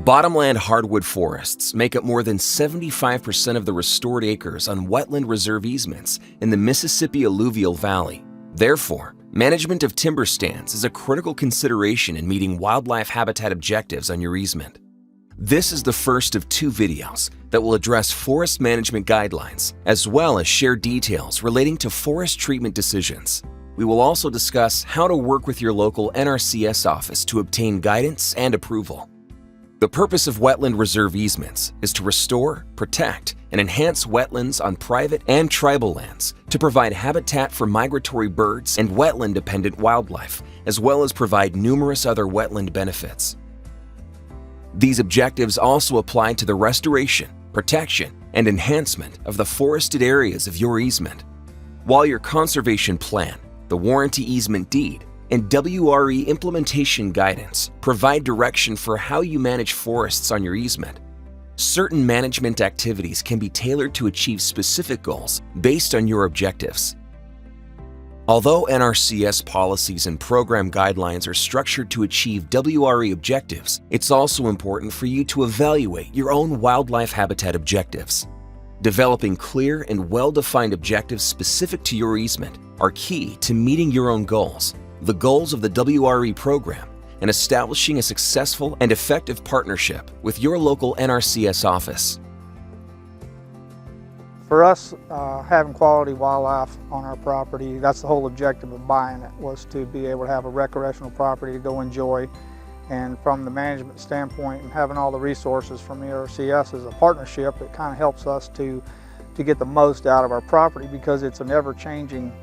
Bottomland hardwood forests make up more than 75% of the restored acres on wetland reserve easements in the Mississippi Alluvial Valley. Therefore, management of timber stands is a critical consideration in meeting wildlife habitat objectives on your easement. This is the first of 2 videos that will address forest management guidelines, as well as share details relating to forest treatment decisions. We will also discuss how to work with your local NRCS office to obtain guidance and approval. The purpose of wetland reserve easements is to restore, protect, and enhance wetlands on private and tribal lands to provide habitat for migratory birds and wetland-dependent wildlife, as well as provide numerous other wetland benefits. These objectives also apply to the restoration, protection, and enhancement of the forested areas of your easement. While your conservation plan, the warranty easement deed, and WRE implementation guidance provide direction for how you manage forests on your easement, certain management activities can be tailored to achieve specific goals based on your objectives. Although NRCS policies and program guidelines are structured to achieve WRE objectives, it's also important for you to evaluate your own wildlife habitat objectives. Developing clear and well-defined objectives specific to your easement are key to meeting your own goals, the goals of the WRE program, and establishing a successful and effective partnership with your local NRCS office. For us, having quality wildlife on our property, that's the whole objective of buying it, was to be able to have a recreational property to go enjoy. And from the management standpoint and having all the resources from the NRCS as a partnership, it kind of helps us to get the most out of our property, because it's an ever-changing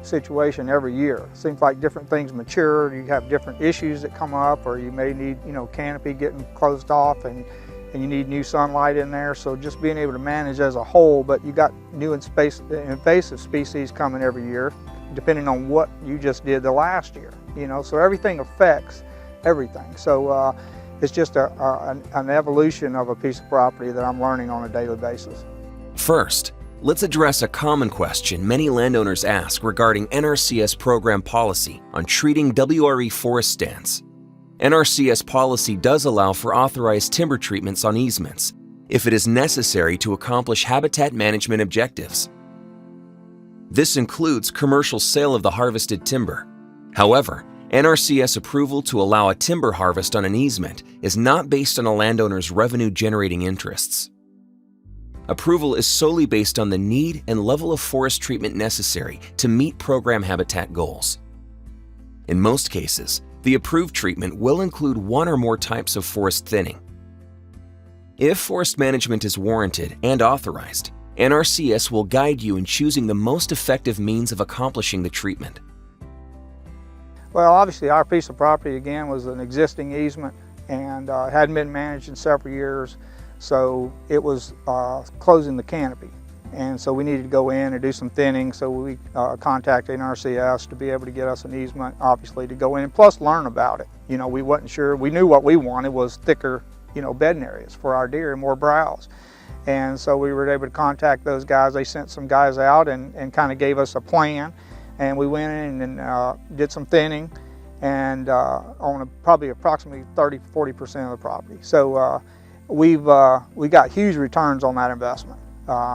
situation every year. It seems like different things mature, you have different issues that come up, or you may need, canopy getting closed off and you need new sunlight in there. So just being able to manage as a whole, but you got new invasive species coming every year, depending on what you just did the last year, so everything affects everything. So it's just an evolution of a piece of property that I'm learning on a daily basis. First, let's address a common question many landowners ask regarding NRCS program policy on treating WRE forest stands. NRCS policy does allow for authorized timber treatments on easements if it is necessary to accomplish habitat management objectives. This includes commercial sale of the harvested timber. However, NRCS approval to allow a timber harvest on an easement is not based on a landowner's revenue-generating interests. Approval is solely based on the need and level of forest treatment necessary to meet program habitat goals. In most cases, the approved treatment will include 1 or more types of forest thinning. If forest management is warranted and authorized, NRCS will guide you in choosing the most effective means of accomplishing the treatment. Well, obviously our piece of property, again, was an existing easement and hadn't been managed in several years. So it was closing the canopy, and so we needed to go in and do some thinning. So we contacted NRCS to be able to get us an easement, obviously, to go in and plus learn about it. We wasn't sure. We knew what we wanted was thicker, bedding areas for our deer and more browse. And so we were able to contact those guys. They sent some guys out and kind of gave us a plan, and we went in and did some thinning, and on probably approximately 30–40% of the property. So we got huge returns on that investment.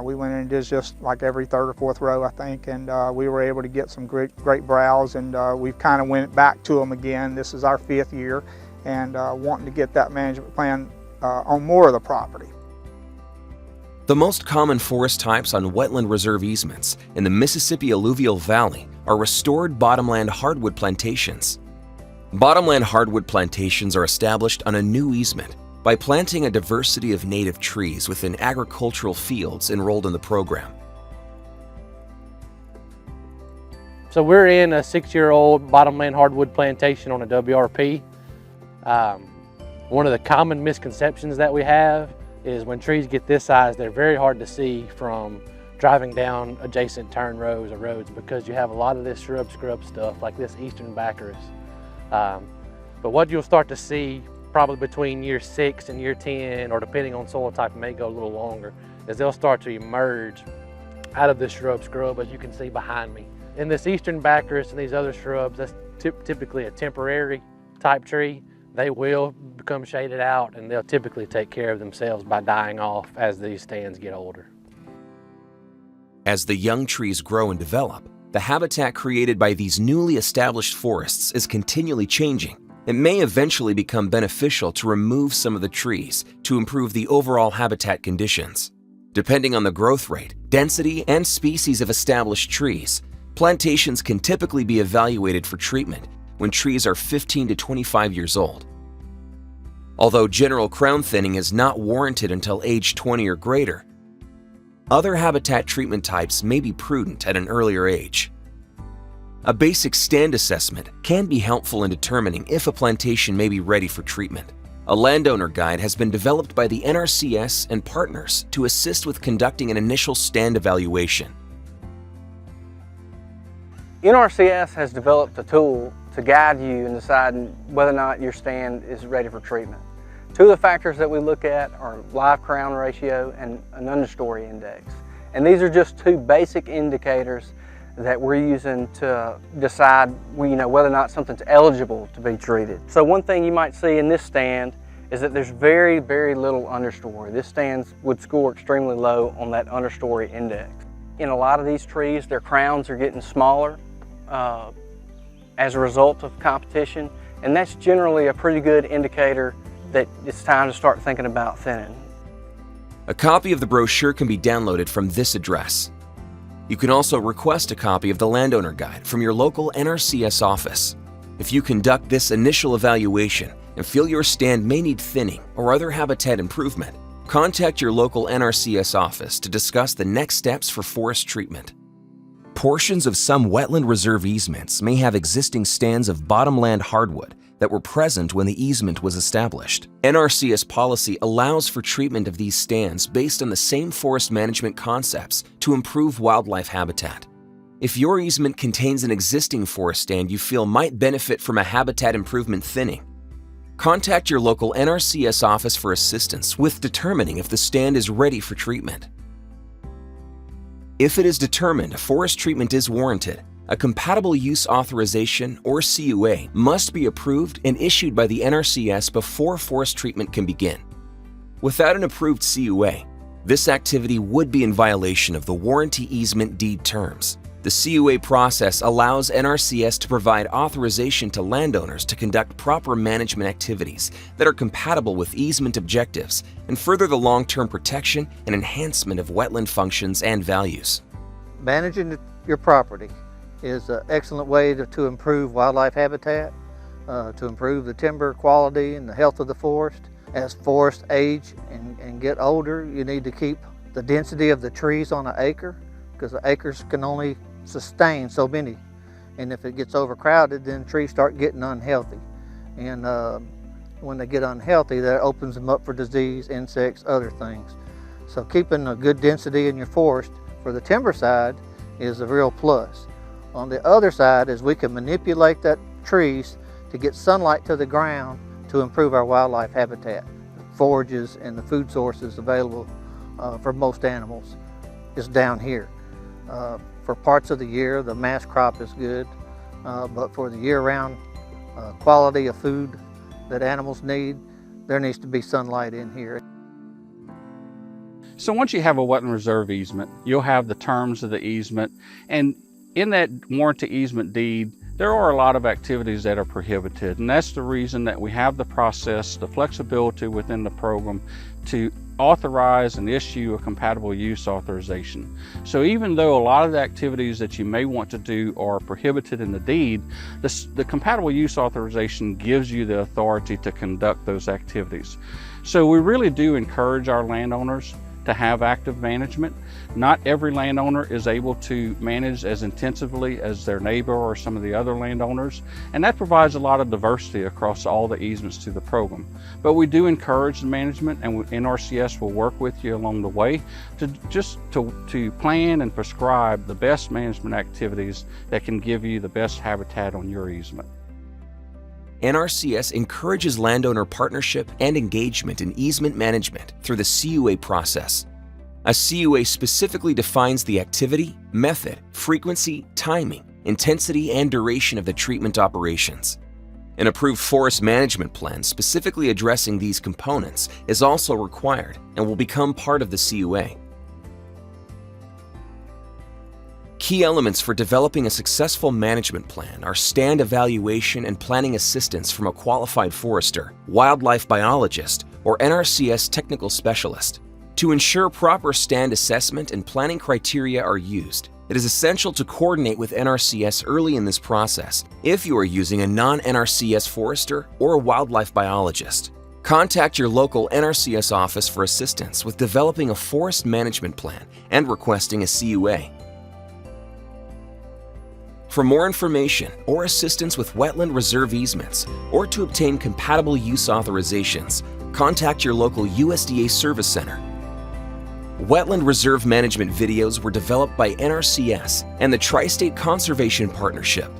We went in and did just like every 3rd or 4th row, I think, and we were able to get some great browse, and we've kind of went back to them again. This is our 5th year, and wanting to get that management plan on more of the property. The most common forest types on wetland reserve easements in the Mississippi Alluvial Valley are restored bottomland hardwood plantations. Bottomland hardwood plantations are established on a new easement by planting a diversity of native trees within agricultural fields enrolled in the program. So we're in a 6-year-old bottomland hardwood plantation on a WRP. One of the common misconceptions that we have is when trees get this size, they're very hard to see from driving down adjacent turn rows or roads, because you have a lot of this shrub scrub stuff like this eastern baccharis. But what you'll start to see probably between year 6 and year 10, or depending on soil type, it may go a little longer, is they'll start to emerge out of this shrub scrub, as you can see behind me. In this eastern baccharis and these other shrubs, that's typically a temporary type tree. They will come shade it out, and they'll typically take care of themselves by dying off as these stands get older. As the young trees grow and develop, the habitat created by these newly established forests is continually changing. It may eventually become beneficial to remove some of the trees to improve the overall habitat conditions. Depending on the growth rate, density, and species of established trees, plantations can typically be evaluated for treatment when trees are 15 to 25 years old. Although general crown thinning is not warranted until age 20 or greater, other habitat treatment types may be prudent at an earlier age. A basic stand assessment can be helpful in determining if a plantation may be ready for treatment. A landowner guide has been developed by the NRCS and partners to assist with conducting an initial stand evaluation. NRCS has developed a tool to guide you in deciding whether or not your stand is ready for treatment. Two of the factors that we look at are live crown ratio and an understory index. And these are just two basic indicators that we're using to decide whether or not something's eligible to be treated. So one thing you might see in this stand is that there's very, very little understory. This stand would score extremely low on that understory index. In a lot of these trees, their crowns are getting smaller as a result of competition, and that's generally a pretty good indicator that it's time to start thinking about thinning. A copy of the brochure can be downloaded from this address. You can also request a copy of the landowner guide from your local NRCS office. If you conduct this initial evaluation and feel your stand may need thinning or other habitat improvement, contact your local NRCS office to discuss the next steps for forest treatment. Portions of some wetland reserve easements may have existing stands of bottomland hardwood that were present when the easement was established. NRCS policy allows for treatment of these stands based on the same forest management concepts to improve wildlife habitat. If your easement contains an existing forest stand you feel might benefit from a habitat improvement thinning, contact your local NRCS office for assistance with determining if the stand is ready for treatment. If it is determined a forest treatment is warranted, a compatible use authorization or CUA must be approved and issued by the NRCS before forest treatment can begin. Without an approved CUA, this activity would be in violation of the warranty easement deed terms. The CUA process allows NRCS to provide authorization to landowners to conduct proper management activities that are compatible with easement objectives and further the long-term protection and enhancement of wetland functions and values. Managing your property is an excellent way to improve wildlife habitat, to improve the timber quality and the health of the forest. As forests age and get older, you need to keep the density of the trees on an acre, because the acres can only sustain so many. And if it gets overcrowded, then trees start getting unhealthy. And when they get unhealthy, that opens them up for disease, insects, other things. So keeping a good density in your forest for the timber side is a real plus. On the other side is we can manipulate that trees to get sunlight to the ground to improve our wildlife habitat. Forages and the food sources available for most animals is down here. For parts of the year, the mass crop is good, but for the year-round quality of food that animals need, there needs to be sunlight in here. So once you have a wetland reserve easement, you'll have the terms of the easement, and in that warranty easement deed, there are a lot of activities that are prohibited, and that's the reason that we have the process, the flexibility within the program to authorize and issue a compatible use authorization. So even though a lot of the activities that you may want to do are prohibited in the deed, the compatible use authorization gives you the authority to conduct those activities. So we really do encourage our landowners to have active management. Not every landowner is able to manage as intensively as their neighbor or some of the other landowners, and that provides a lot of diversity across all the easements to the program. But we do encourage the management, and NRCS will work with you along the way to plan and prescribe the best management activities that can give you the best habitat on your easement. NRCS encourages landowner partnership and engagement in easement management through the CUA process. A CUA specifically defines the activity, method, frequency, timing, intensity, and duration of the treatment operations. An approved forest management plan specifically addressing these components is also required and will become part of the CUA. Key elements for developing a successful management plan are stand evaluation and planning assistance from a qualified forester, wildlife biologist, or NRCS technical specialist. To ensure proper stand assessment and planning criteria are used, it is essential to coordinate with NRCS early in this process if you are using a non-NRCS forester or a wildlife biologist. Contact your local NRCS office for assistance with developing a forest management plan and requesting a CUA. For more information or assistance with wetland reserve easements or to obtain compatible use authorizations, contact your local USDA Service Center. Wetland reserve management videos were developed by NRCS and the Tri-State Conservation Partnership